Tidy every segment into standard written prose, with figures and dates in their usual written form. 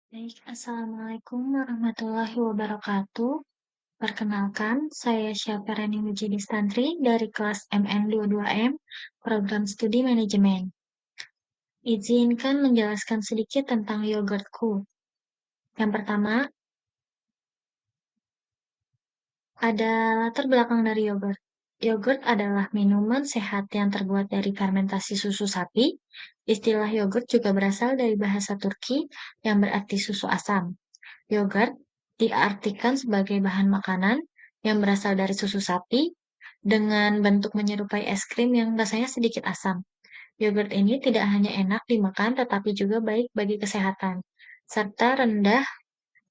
Baik, Assalamualaikum warahmatullahi wabarakatuh. Perkenalkan, saya Syafarani Mujidi Stantri dari kelas MN22M, Program Studi Manajemen. Izinkan menjelaskan sedikit tentang yogurtku. Yang pertama, ada latar belakang dari yogurt. Yogurt adalah minuman sehat yang terbuat dari fermentasi susu sapi. Istilah yogurt juga berasal dari bahasa Turki yang berarti susu asam. Yogurt diartikan sebagai bahan makanan yang berasal dari susu sapi dengan bentuk menyerupai es krim yang rasanya sedikit asam. Yogurt ini tidak hanya enak dimakan tetapi juga baik bagi kesehatan, serta rendah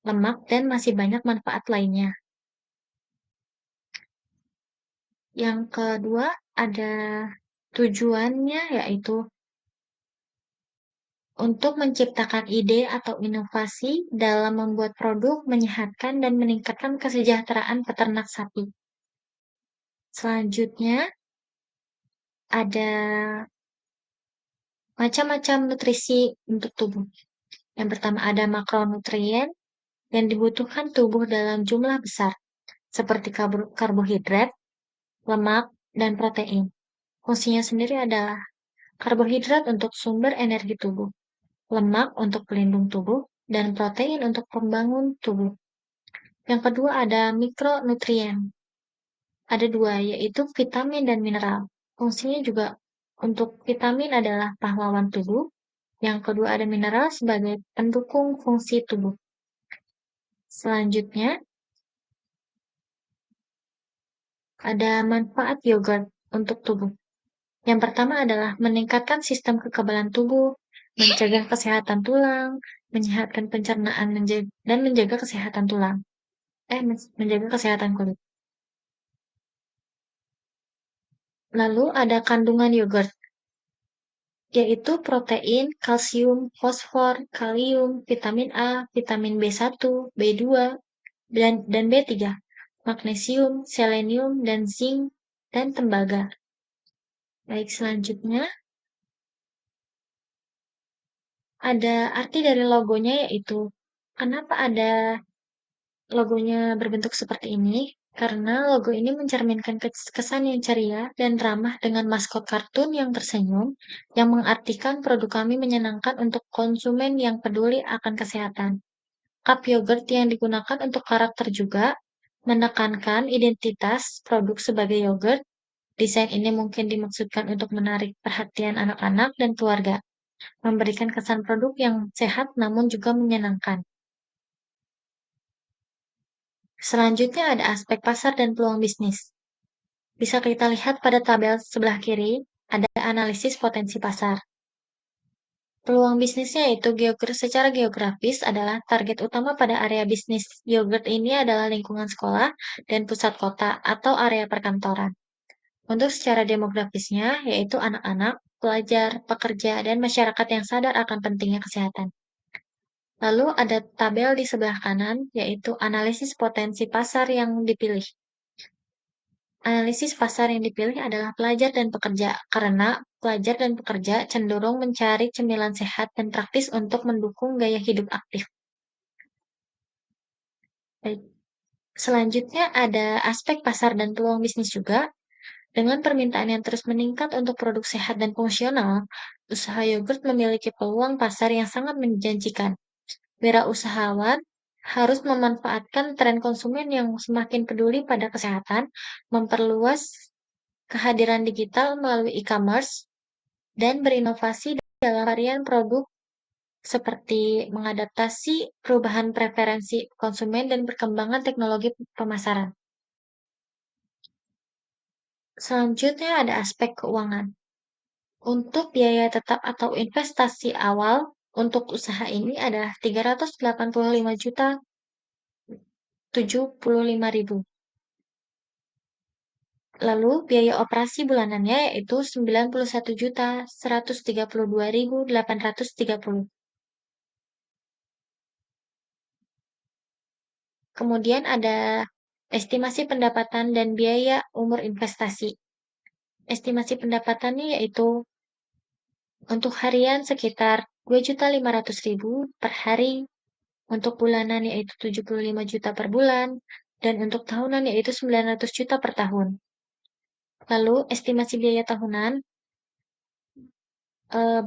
lemak dan masih banyak manfaat lainnya. Yang kedua ada tujuannya yaitu untuk menciptakan ide atau inovasi dalam membuat produk menyehatkan dan meningkatkan kesejahteraan peternak sapi. Selanjutnya, ada macam-macam nutrisi untuk tubuh. Yang pertama ada makronutrien yang dibutuhkan tubuh dalam jumlah besar, seperti karbohidrat, lemak, dan protein. Fungsinya sendiri adalah karbohidrat untuk sumber energi tubuh, lemak untuk pelindung tubuh, dan protein untuk pembangun tubuh. Yang kedua ada mikronutrien. Ada dua, yaitu vitamin dan mineral. Fungsinya juga untuk vitamin adalah pahlawan tubuh. Yang kedua ada mineral sebagai pendukung fungsi tubuh. Selanjutnya, ada manfaat yogurt untuk tubuh. Yang pertama adalah meningkatkan sistem kekebalan tubuh, mencegah kesehatan tulang, menyehatkan pencernaan, dan menjaga kesehatan tulang. Menjaga kesehatan kulit. Lalu ada kandungan yogurt, yaitu protein, kalsium, fosfor, kalium, vitamin A, vitamin B1, B2, dan B3, magnesium, selenium, dan zinc, dan tembaga. Baik, selanjutnya ada arti dari logonya yaitu kenapa ada logonya berbentuk seperti ini? Karena logo ini mencerminkan kesan yang ceria dan ramah dengan maskot kartun yang tersenyum, yang mengartikan produk kami menyenangkan untuk konsumen yang peduli akan kesehatan. Cup yogurt yang digunakan untuk karakter juga menekankan identitas produk sebagai yogurt. Desain ini mungkin dimaksudkan untuk menarik perhatian anak-anak dan keluarga, memberikan kesan produk yang sehat namun juga menyenangkan. Selanjutnya ada aspek pasar dan peluang bisnis. Bisa kita lihat pada tabel sebelah kiri, ada analisis potensi pasar. Peluang bisnisnya yaitu secara geografis adalah target utama pada area bisnis yogurt ini adalah lingkungan sekolah dan pusat kota atau area perkantoran. Untuk secara demografisnya, yaitu anak-anak, pelajar, pekerja, dan masyarakat yang sadar akan pentingnya kesehatan. Lalu ada tabel di sebelah kanan, yaitu analisis potensi pasar yang dipilih. Analisis pasar yang dipilih adalah pelajar dan pekerja, karena pelajar dan pekerja cenderung mencari cemilan sehat dan praktis untuk mendukung gaya hidup aktif. Baik. Selanjutnya ada aspek pasar dan peluang bisnis juga. Dengan permintaan yang terus meningkat untuk produk sehat dan fungsional, usaha yogurt memiliki peluang pasar yang sangat menjanjikan. Wirausahawan harus memanfaatkan tren konsumen yang semakin peduli pada kesehatan, memperluas kehadiran digital melalui e-commerce, dan berinovasi dalam varian produk seperti mengadaptasi perubahan preferensi konsumen dan perkembangan teknologi pemasaran. Selanjutnya ada aspek keuangan. Untuk biaya tetap atau investasi awal untuk usaha ini adalah 385.075.000. Lalu biaya operasi bulanannya yaitu 91.132.830. Kemudian ada estimasi pendapatan dan biaya umur investasi. Estimasi pendapatannya yaitu untuk harian sekitar 2.500.000 per hari untuk bulanan yaitu 75 juta per bulan, dan untuk tahunan yaitu 900 juta per tahun. Lalu estimasi biaya tahunan,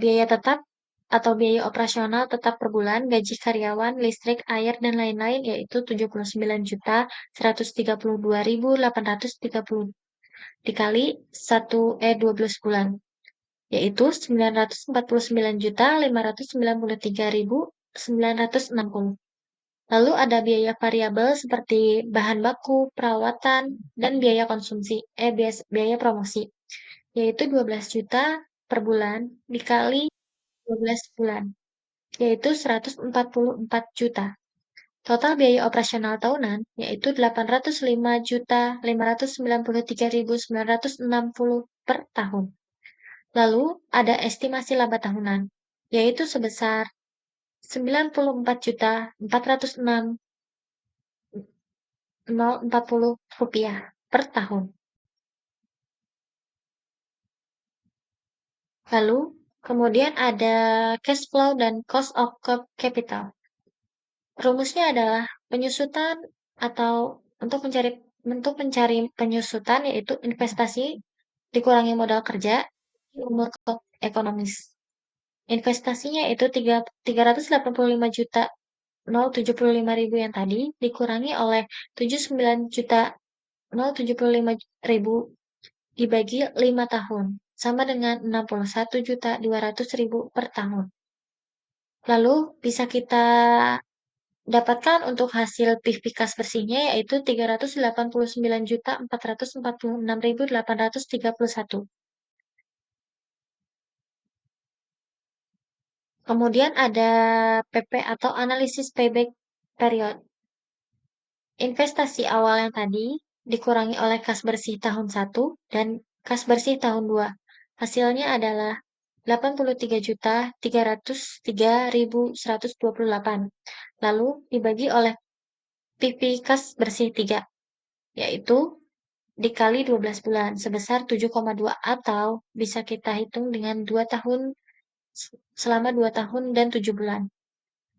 biaya tetap atau biaya operasional tetap per bulan, gaji karyawan, listrik, air, dan lain-lain yaitu 79.132.830 dikali 12 bulan, yaitu 949.593.960. Lalu ada biaya variabel seperti bahan baku, perawatan, dan biaya konsumsi, biaya promosi, yaitu 12 juta per bulan dikali 12 bulan, yaitu 144 juta. Total biaya operasional tahunan yaitu 805.593.960 per tahun. Lalu ada estimasi laba tahunan, yaitu sebesar 94.406.040 rupiah per tahun. Lalu, kemudian ada cash flow dan cost of capital. Rumusnya adalah penyusutan atau untuk mencari penyusutan yaitu investasi dikurangi modal kerja di umur ekonomis. Investasinya itu 385 juta 075 ribu yang tadi dikurangi oleh 79 juta 075 ribu dibagi 5 tahun sama dengan 61 juta 200 ribu per tahun. Lalu bisa kita dapatkan untuk hasil PIV kas bersihnya yaitu 389.446.831. Kemudian ada PP atau analisis payback period. Investasi awal yang tadi dikurangi oleh kas bersih tahun 1 dan kas bersih tahun 2. Hasilnya adalah 83.303.128. Lalu dibagi oleh PP kas bersih 3, yaitu dikali 12 bulan sebesar 7,2 atau bisa kita hitung dengan 2 tahun selama 2 tahun dan 7 bulan.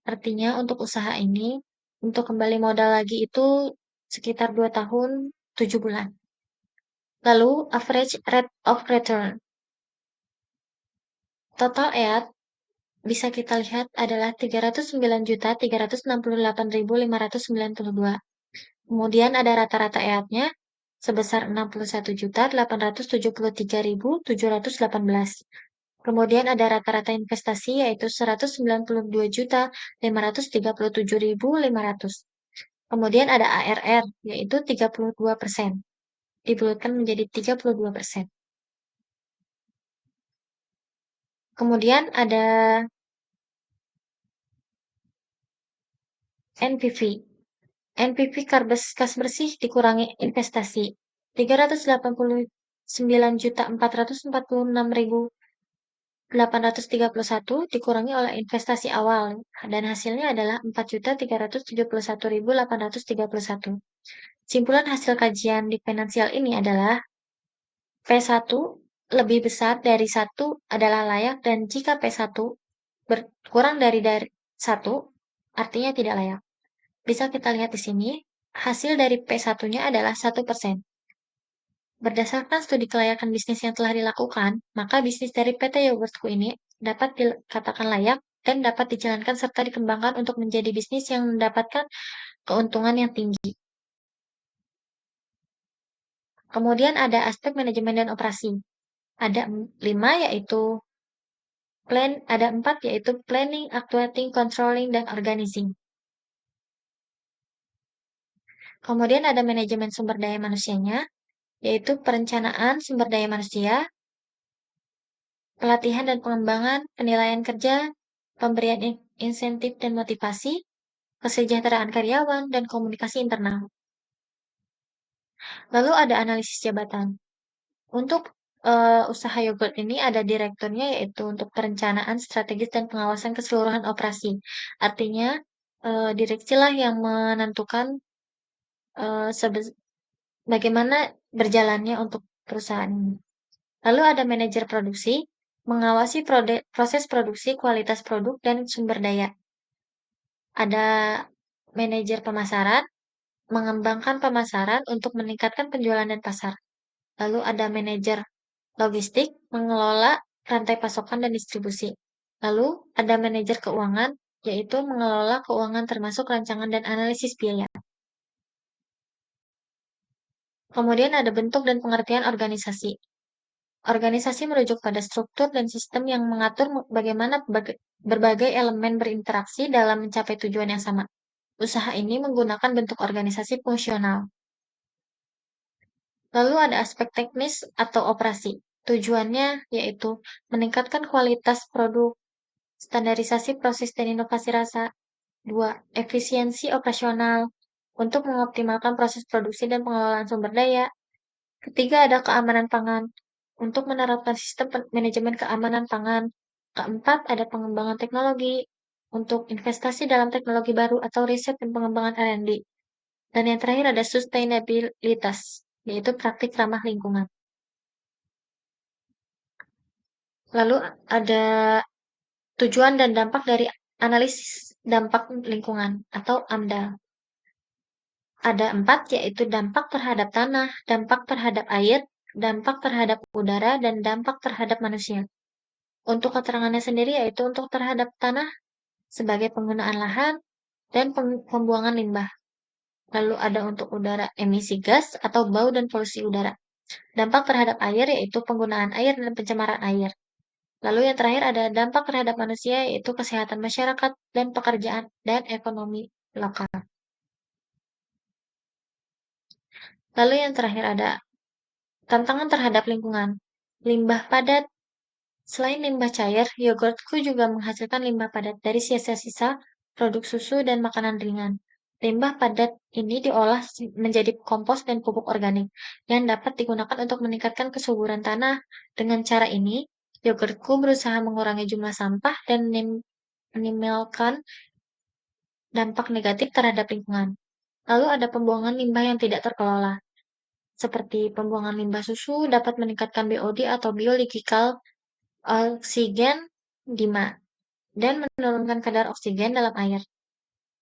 Artinya untuk usaha ini, untuk kembali modal lagi itu sekitar 2 tahun 7 bulan. Lalu average rate of return. Total EAT bisa kita lihat adalah 309.368.592. Kemudian ada rata-rata EAT-nya sebesar 61.873.718. Kemudian ada rata-rata investasi yaitu 192.537.500. Kemudian ada ARR yaitu 32%. Dibulatkan menjadi 32%. Kemudian ada NPV. NPV kas bersih dikurangi investasi 389.446.831 dikurangi oleh investasi awal dan hasilnya adalah 4.371.831. Simpulan hasil kajian di finansial ini adalah P1 lebih besar dari 1 adalah layak dan jika P1 kurang dari 1 artinya tidak layak. Bisa kita lihat di sini, hasil dari P1-nya adalah 1%. Berdasarkan studi kelayakan bisnis yang telah dilakukan, maka bisnis dari PT Yogurtku ini dapat dikatakan layak dan dapat dijalankan serta dikembangkan untuk menjadi bisnis yang mendapatkan keuntungan yang tinggi. Kemudian ada aspek manajemen dan operasi. Ada 5 yaitu ada 4 yaitu planning, actuating, controlling, dan organizing. Kemudian ada manajemen sumber daya manusianya, yaitu perencanaan sumber daya manusia, pelatihan dan pengembangan, penilaian kerja, pemberian insentif dan motivasi, kesejahteraan karyawan, dan komunikasi internal. Lalu ada analisis jabatan. Untuk usaha yogurt ini ada direkturnya yaitu untuk perencanaan strategis dan pengawasan keseluruhan operasi. Artinya direksilah yang menentukan bagaimana berjalannya untuk perusahaan ini. Lalu ada manajer produksi, mengawasi proses produksi, kualitas produk, dan sumber daya. Ada manajer pemasaran, mengembangkan pemasaran untuk meningkatkan penjualan dan pasar. Lalu ada manajer logistik, mengelola rantai pasokan dan distribusi. Lalu ada manajer keuangan, yaitu mengelola keuangan termasuk rancangan dan analisis biaya. Kemudian ada bentuk dan pengertian organisasi. Organisasi merujuk pada struktur dan sistem yang mengatur bagaimana berbagai elemen berinteraksi dalam mencapai tujuan yang sama. Usaha ini menggunakan bentuk organisasi fungsional. Lalu ada aspek teknis atau operasi. Tujuannya yaitu meningkatkan kualitas produk, standarisasi proses dan inovasi rasa. 2. Efisiensi operasional untuk mengoptimalkan proses produksi dan pengelolaan sumber daya. Ketiga, ada keamanan pangan untuk menerapkan sistem manajemen keamanan pangan. Keempat, ada pengembangan teknologi untuk investasi dalam teknologi baru atau riset dan pengembangan R&D. Dan yang terakhir ada sustainabilitas, yaitu praktik ramah lingkungan. Lalu ada tujuan dan dampak dari analisis dampak lingkungan atau AMDAL. Ada 4, yaitu dampak terhadap tanah, dampak terhadap air, dampak terhadap udara, dan dampak terhadap manusia. Untuk keterangannya sendiri yaitu untuk terhadap tanah sebagai penggunaan lahan dan pembuangan limbah. Lalu ada untuk udara emisi gas atau bau dan polusi udara. Dampak terhadap air yaitu penggunaan air dan pencemaran air. Lalu yang terakhir ada dampak terhadap manusia yaitu kesehatan masyarakat dan pekerjaan dan ekonomi lokal. Lalu yang terakhir ada tantangan terhadap lingkungan. Limbah padat. Selain limbah cair, yogurtku juga menghasilkan limbah padat dari sisa-sisa produk susu dan makanan ringan. Limbah padat ini diolah menjadi kompos dan pupuk organik yang dapat digunakan untuk meningkatkan kesuburan tanah. Dengan cara ini, yogurtku berusaha mengurangi jumlah sampah dan minimalkan dampak negatif terhadap lingkungan. Lalu ada pembuangan limbah yang tidak terkelola. Seperti pembuangan limbah susu dapat meningkatkan BOD atau biological oksigen dan menurunkan kadar oksigen dalam air.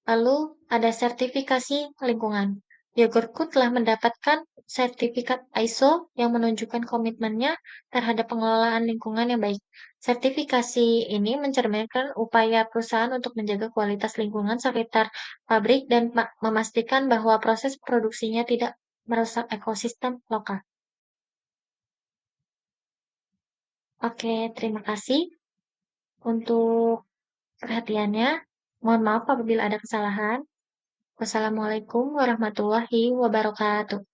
Lalu ada sertifikasi lingkungan. Yogurtku telah mendapatkan sertifikat ISO yang menunjukkan komitmennya terhadap pengelolaan lingkungan yang baik. Sertifikasi ini mencerminkan upaya perusahaan untuk menjaga kualitas lingkungan sekitar pabrik dan memastikan bahwa proses produksinya tidak merusak ekosistem lokal. Oke, terima kasih untuk perhatiannya. Mohon maaf apabila ada kesalahan. Wassalamualaikum warahmatullahi wabarakatuh.